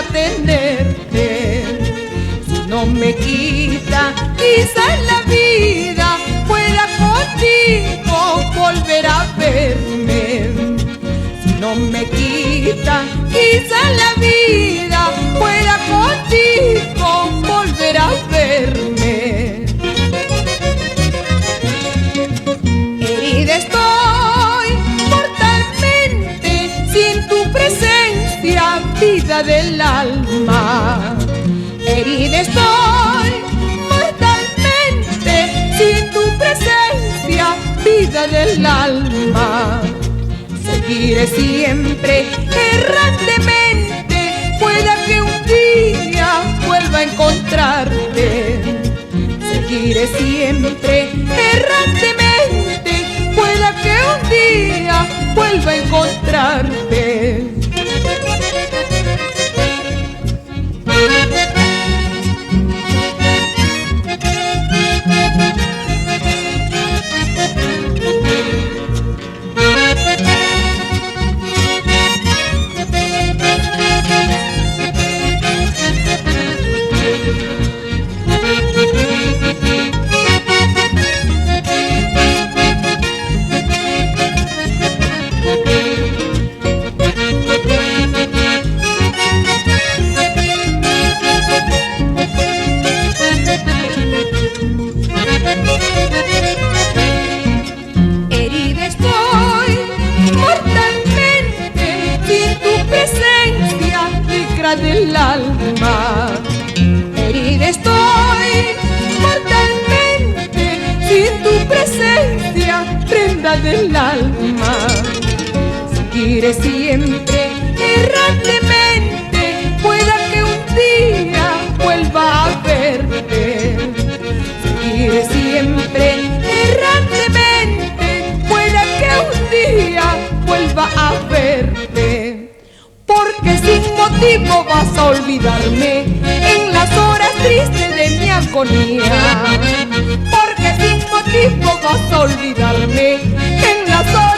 a tenerte. Si no me quita, quizás la vida pueda contigo volver a verme. Si no me quita, quizás la vida pueda contigo volver a verme. Herida estoy mortalmente sin tu presencia, vida del alma. Herida estoy mortalmente sin tu presencia, vida del alma. Seguiré siempre errantemente, pueda que un día vuelva a encontrarte. Seguiré siempre errantemente, pueda que un día vuelva a encontrarte. Herida estoy mortalmente sin tu presencia, negra del alma. Herida estoy mortalmente sin tu presencia, prenda del alma. Seguiré siempre errantemente, pueda que un día vuelva a verte. Seguiré siempre errantemente, pueda que un día vuelva a verte. Porque sin motivo vas a olvidarme en las horas tristes de mi agonía. Porque sin motivo vas a olvidarme en las horas